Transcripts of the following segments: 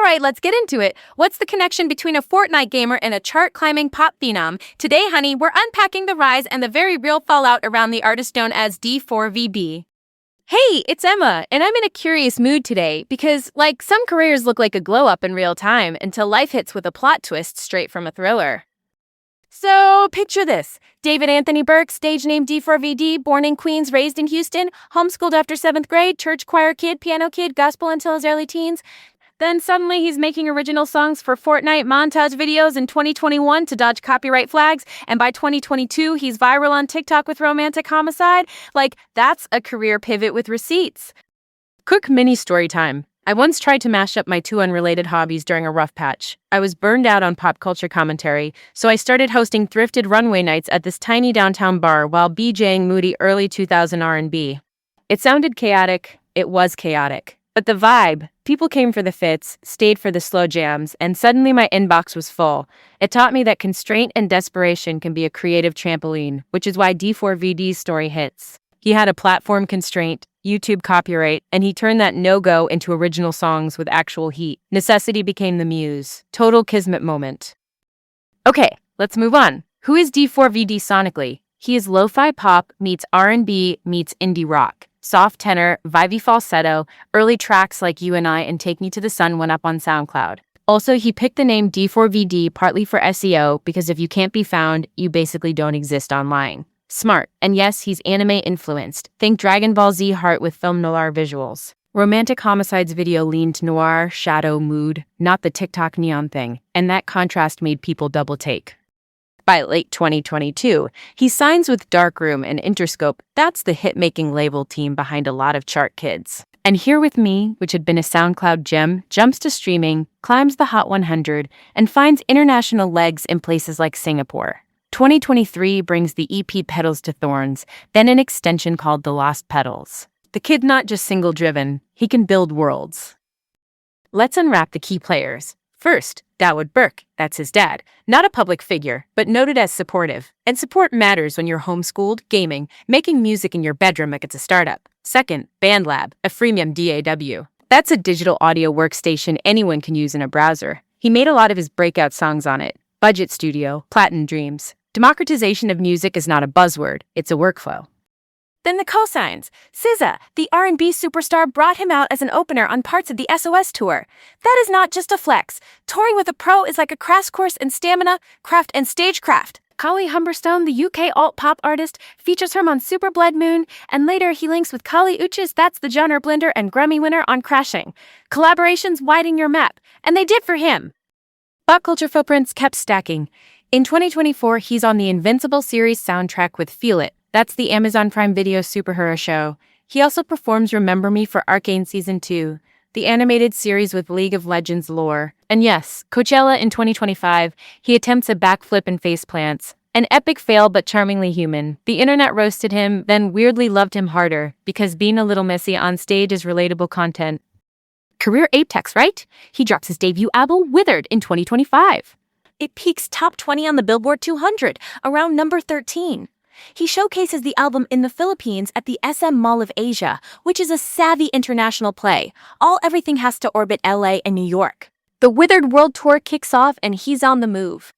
right, let's get into it. What's the connection between a Fortnite gamer and a chart-climbing pop phenom? Today, honey, we're unpacking the rise and the very real fallout around the artist known as D4vd. Hey, it's Emma, and I'm in a curious mood today because, some careers look like a glow-up in real time until life hits with a plot twist straight from a thriller. So, picture this. David Anthony Burke, stage name D4vd, born in Queens, raised in Houston, homeschooled after 7th grade, church choir kid, piano kid, gospel until his early teens. Then suddenly he's making original songs for Fortnite montage videos in 2021 to dodge copyright flags, and by 2022 he's viral on TikTok with romantic homicide. That's a career pivot with receipts. Quick mini story time. I once tried to mash up my two unrelated hobbies during a rough patch. I was burned out on pop culture commentary, so I started hosting thrifted runway nights at this tiny downtown bar while BJing moody early 2000 R&B. It sounded chaotic. It was chaotic. But the vibe, people came for the fits, stayed for the slow jams, and suddenly my inbox was full. It taught me that constraint and desperation can be a creative trampoline, which is why D4vd's story hits. He had a platform constraint, YouTube copyright, and he turned that no-go into original songs with actual heat. Necessity became the muse. Total kismet moment. Okay, let's move on. Who is D4vd sonically? He is lo-fi pop meets R&B meets indie rock. Soft tenor, vibey falsetto, early tracks like You and I and Take Me to the Sun went up on SoundCloud. Also, he picked the name D4vd partly for SEO because if you can't be found, you basically don't exist online. Smart. And yes, he's anime influenced. Think Dragon Ball Z Heart with film noir visuals. Romantic Homicide's video leaned noir, shadow, mood, not the TikTok neon thing, and that contrast made people double take. By late 2022, he signs with Darkroom and Interscope. That's the hit-making label team behind a lot of chart kids. And Here With Me, which had been a SoundCloud gem, jumps to streaming, climbs the Hot 100, and finds international legs in places like Singapore. 2023 brings the EP Petals to Thorns, then an extension called The Lost Petals. The kid not just single-driven, he can build worlds. Let's unwrap the key players. First, Dawood Burke, that's his dad. Not a public figure, but noted as supportive. And support matters when you're homeschooled, gaming, making music in your bedroom like it's a startup. Second, BandLab, a freemium DAW. That's a digital audio workstation anyone can use in a browser. He made a lot of his breakout songs on it. Budget Studio, Platinum Dreams. Democratization of music is not a buzzword, it's a workflow. Then the cosigns. SZA, the R&B superstar, brought him out as an opener on parts of the SOS tour. That is not just a flex. Touring with a pro is like a crash course in stamina, craft, and stagecraft. Kali Humberstone, the UK alt-pop artist, features him on Super Blood Moon, and later he links with Kali Uchis, that's the genre blender and Grammy winner, on Crashing. Collaborations widen your map, and they did for him. Pop culture footprints kept stacking. In 2024, he's on the Invincible series soundtrack with Feel It. That's the Amazon Prime Video superhero show. He also performs Remember Me for Arcane Season 2, the animated series with League of Legends lore. And yes, Coachella in 2025, he attempts a backflip and faceplants. An epic fail but charmingly human. The internet roasted him, then weirdly loved him harder, because being a little messy on stage is relatable content. Career apex, right? He drops his debut album, Withered, in 2025. It peaks top 20 on the Billboard 200, around number 13. He showcases the album in the Philippines at the SM Mall of Asia, which is a savvy international play. Everything has to orbit LA and New York. The Withered World Tour kicks off and he's on the move.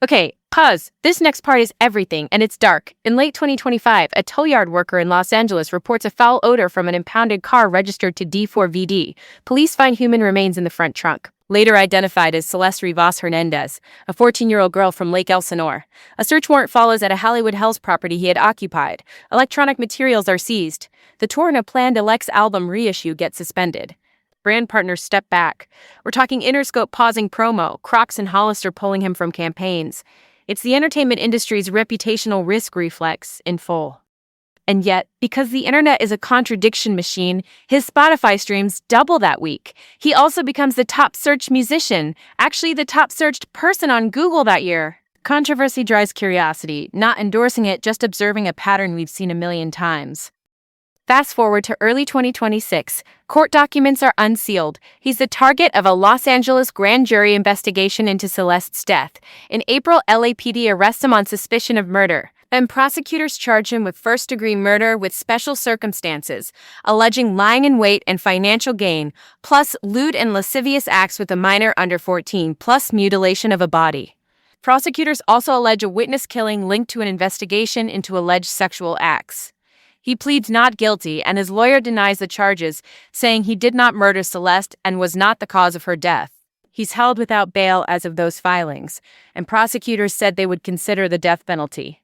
Okay, pause. This next part is everything, and it's dark. In late 2025, a tow yard worker in Los Angeles reports a foul odor from an impounded car registered to D4vd. Police find human remains in the front trunk. Later identified as Celeste Rivas Hernandez, a 14-year-old girl from Lake Elsinore. A search warrant follows at a Hollywood Hills property he had occupied. Electronic materials are seized. The tour and a planned Alex album reissue get suspended. Brand partners step back. We're talking Interscope pausing promo, Crocs and Hollister pulling him from campaigns. It's the entertainment industry's reputational risk reflex in full. And yet, because the internet is a contradiction machine, his Spotify streams double that week. He also becomes the top searched musician, actually the top searched person on Google that year. Controversy drives curiosity, not endorsing it, just observing a pattern we've seen a million times. Fast forward to early 2026, court documents are unsealed. He's the target of a Los Angeles grand jury investigation into Celeste's death. In April, LAPD arrests him on suspicion of murder. And prosecutors charge him with first-degree murder with special circumstances, alleging lying in wait and financial gain, plus lewd and lascivious acts with a minor under 14, plus mutilation of a body. Prosecutors also allege a witness killing linked to an investigation into alleged sexual acts. He pleads not guilty, and his lawyer denies the charges, saying he did not murder Celeste and was not the cause of her death. He's held without bail as of those filings, and prosecutors said they would consider the death penalty.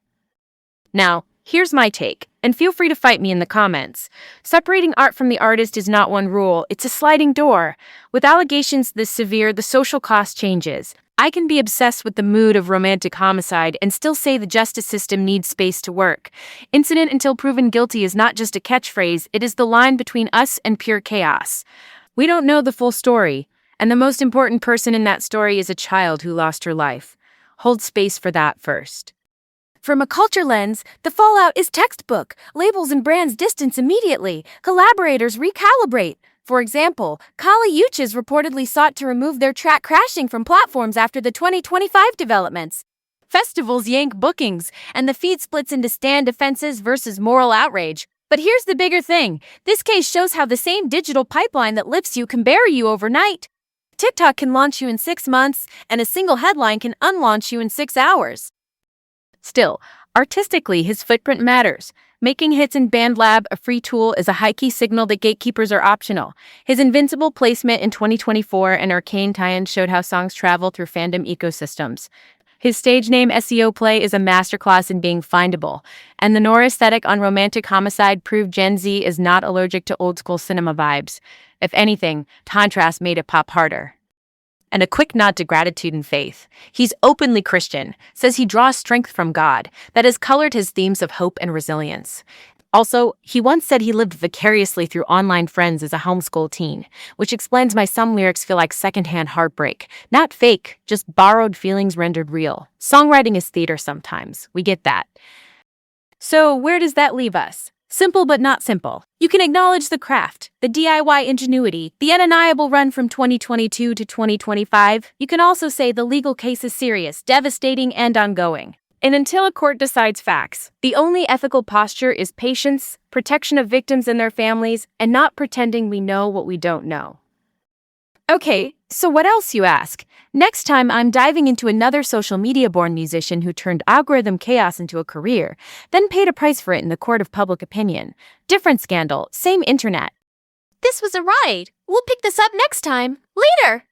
Now, here's my take, and feel free to fight me in the comments. Separating art from the artist is not one rule, it's a sliding door. With allegations this severe, the social cost changes. I can be obsessed with the mood of romantic homicide and still say the justice system needs space to work. Innocent until proven guilty is not just a catchphrase, it is the line between us and pure chaos. We don't know the full story, and the most important person in that story is a child who lost her life. Hold space for that first. From a culture lens, the fallout is textbook. Labels and brands distance immediately. Collaborators recalibrate. For example, Kali Uchis reportedly sought to remove their track Crashing from platforms after the 2025 developments. Festivals yank bookings, and the feed splits into stan defenses versus moral outrage. But here's the bigger thing. This case shows how the same digital pipeline that lifts you can bury you overnight. TikTok can launch you in 6 months, and a single headline can unlaunch you in 6 hours. Still, artistically, his footprint matters. Making hits in BandLab a free tool is a high-key signal that gatekeepers are optional. His Invincible placement in 2024 and Arcane tie-in showed how songs travel through fandom ecosystems. His stage name SEO play is a masterclass in being findable, and the noir aesthetic on Romantic Homicide proved Gen Z is not allergic to old-school cinema vibes. If anything, contrast made it pop harder. And a quick nod to gratitude and faith. He's openly Christian, says he draws strength from God, that has colored his themes of hope and resilience. Also, he once said he lived vicariously through online friends as a homeschool teen, which explains why some lyrics feel like secondhand heartbreak. Not fake, just borrowed feelings rendered real. Songwriting is theater sometimes, we get that. So where does that leave us? Simple but not simple. You can acknowledge the craft, the DIY ingenuity, the undeniable run from 2022 to 2025. You can also say the legal case is serious, devastating, and ongoing. And until a court decides facts, the only ethical posture is patience, protection of victims and their families, and not pretending we know what we don't know. Okay, so what else, you ask? Next time I'm diving into another social media-born musician who turned algorithm chaos into a career, then paid a price for it in the court of public opinion. Different scandal, same internet. This was a ride. We'll pick this up next time. Later!